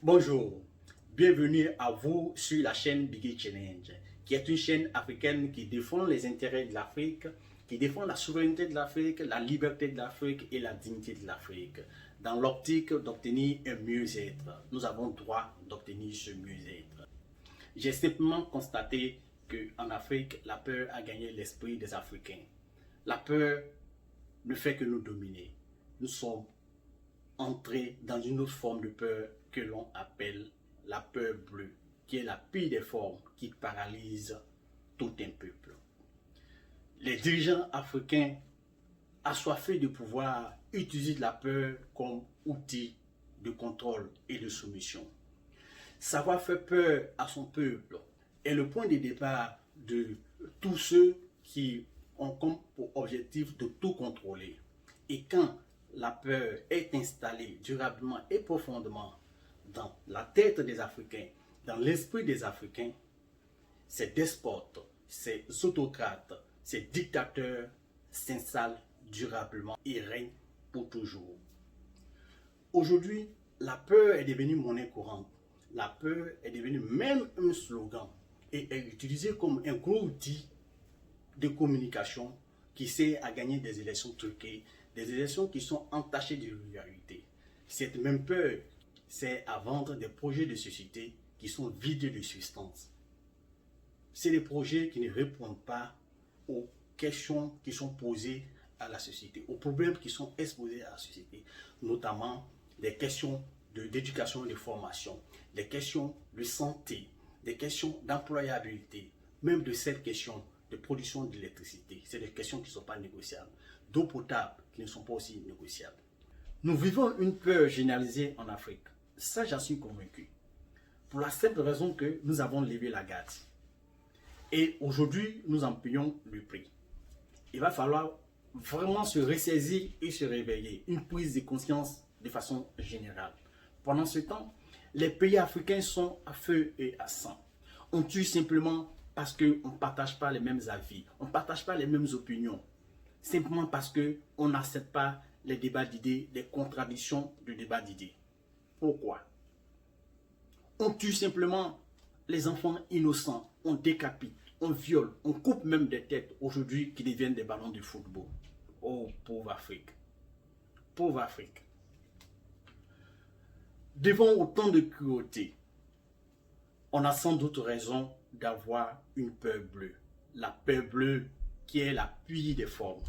Bonjour, bienvenue à vous sur la chaîne Biggie Challenge, qui est une chaîne africaine qui défend les intérêts de l'Afrique, qui défend la souveraineté de l'Afrique, la liberté de l'Afrique et la dignité de l'Afrique, dans l'optique d'obtenir un mieux-être. Nous avons droit d'obtenir ce mieux-être. J'ai simplement constaté qu'en Afrique, la peur a gagné l'esprit des Africains. La peur ne fait que nous dominer. Nous sommes entrés dans une autre forme de peur que l'on appelle la peur bleue, qui est la pire des formes qui paralyse tout un peuple. Les dirigeants africains assoiffés de pouvoir utilisent la peur comme outil de contrôle et de soumission. Savoir faire peur à son peuple est le point de départ de tous ceux qui ont comme pour objectif de tout contrôler. Et quand la peur est installée durablement et profondément dans la tête des Africains, dans l'esprit des Africains, ces despotes, ces autocrates, ces dictateurs s'installent durablement et règnent pour toujours. Aujourd'hui, la peur est devenue monnaie courante. La peur est devenue même un slogan et est utilisée comme un gros outil de communication qui sert à gagner des élections truquées, des élections qui sont entachées d'irrégularité. Cette même peur sert à vendre des projets de société qui sont vidés de substance. C'est des projets qui ne répondent pas aux questions qui sont posées à la société, aux problèmes qui sont exposés à la société, notamment des questions d'éducation et de formation, des questions de santé, des questions d'employabilité, même de cette question de production d'électricité. C'est des questions qui ne sont pas négociables. D'eau potable qui ne sont pas aussi négociables. Nous vivons une peur généralisée en Afrique. Ça, j'en suis convaincu. Pour la simple raison que nous avons levé la garde. Et aujourd'hui, nous en payons le prix. Il va falloir vraiment se ressaisir et se réveiller. Une prise de conscience de façon générale. Pendant ce temps, les pays africains sont à feu et à sang. On tue simplement parce qu'on ne partage pas les mêmes avis, on ne partage pas les mêmes opinions. Simplement parce qu'on n'accepte pas les débats d'idées, les contradictions de débats d'idées. Pourquoi? On tue simplement les enfants innocents, on décapite, on viole, on coupe même des têtes aujourd'hui qui deviennent des ballons de football. Oh, pauvre Afrique. Pauvre Afrique. Devant autant de cruauté, on a sans doute raison d'avoir une peur bleue. La peur bleue qui est la pire des formes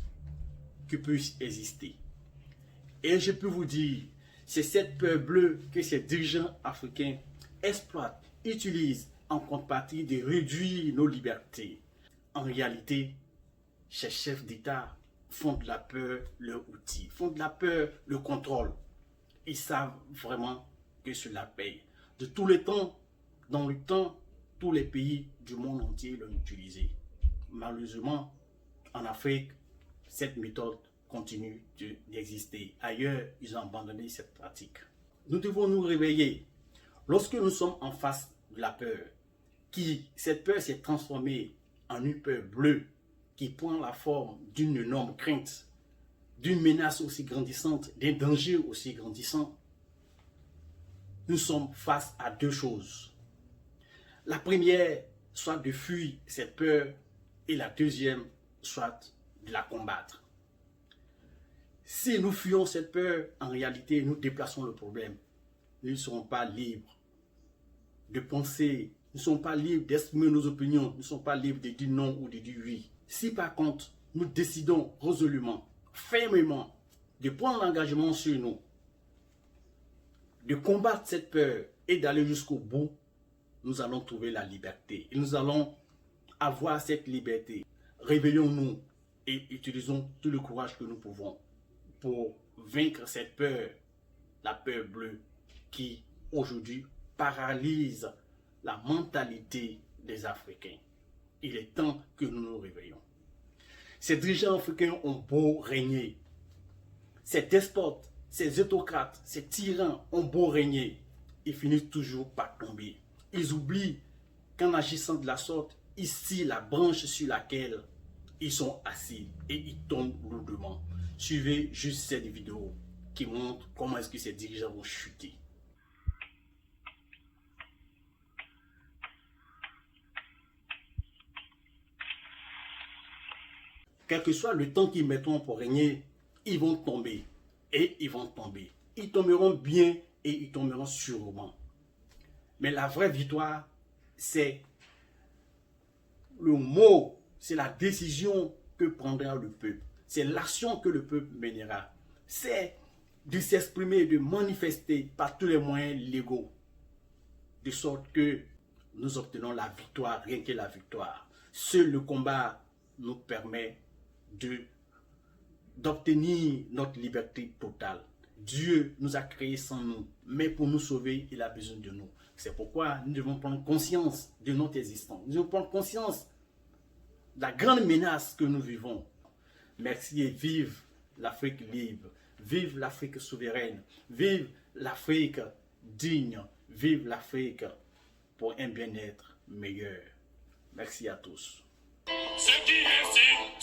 qui puisse exister. Et je peux vous dire, c'est cette peur bleue que ces dirigeants africains exploitent, utilisent en contrepartie de réduire nos libertés. En réalité, ces chefs d'État font de la peur leur outil, font de la peur le contrôle. Ils savent vraiment que cela paye. De tous les temps, dans le temps, tous les pays du monde entier l'ont utilisé. Malheureusement, en Afrique, cette méthode continue d'exister. Ailleurs, ils ont abandonné cette pratique. Nous devons nous réveiller. Lorsque nous sommes en face de la peur, cette peur s'est transformée en une peur bleue qui prend la forme d'une énorme crainte, d'une menace aussi grandissante, d'un danger aussi grandissant. Nous sommes face à deux choses. La première, soit de fuir cette peur, et la deuxième, soit de la combattre. Si nous fuyons cette peur, en réalité, nous déplaçons le problème. Nous ne serons pas libres de penser, nous ne sommes pas libres d'exprimer nos opinions, nous ne sommes pas libres de dire non ou de dire oui. Si par contre, nous décidons résolument, fermement, de prendre l'engagement sur nous, de combattre cette peur et d'aller jusqu'au bout, nous allons trouver la liberté. Et nous allons avoir cette liberté. Réveillons-nous et utilisons tout le courage que nous pouvons pour vaincre cette peur, la peur bleue qui aujourd'hui paralyse la mentalité des Africains. Il est temps que nous nous réveillons. Ces dirigeants africains ont beau régner. Ces despotes, ces autocrates, ces tyrans ont beau régner. Ils finissent toujours par tomber. Ils oublient qu'en agissant de la sorte, ici la branche sur laquelle ils sont assis et ils tombent lourdement. Suivez juste cette vidéo qui montre comment est-ce que ces dirigeants vont chuter. quel que soit le temps qu'ils mettront pour régner, ils vont tomber. Et ils vont tomber. Ils tomberont bien et ils tomberont sûrement. Mais la vraie victoire, c'est le mot, c'est la décision que prendra le peuple. C'est l'action que le peuple mènera. C'est de s'exprimer, de manifester par tous les moyens légaux. De sorte que nous obtenons la victoire, rien que la victoire. Seul le combat nous permet d'obtenir notre liberté totale. Dieu nous a créés sans nous, mais pour nous sauver, il a besoin de nous. C'est pourquoi nous devons prendre conscience de notre existence. Nous devons prendre conscience de la grande menace que nous vivons. Merci et vive l'Afrique libre, vive l'Afrique souveraine, vive l'Afrique digne, vive l'Afrique pour un bien-être meilleur. Merci à tous. Ce qui est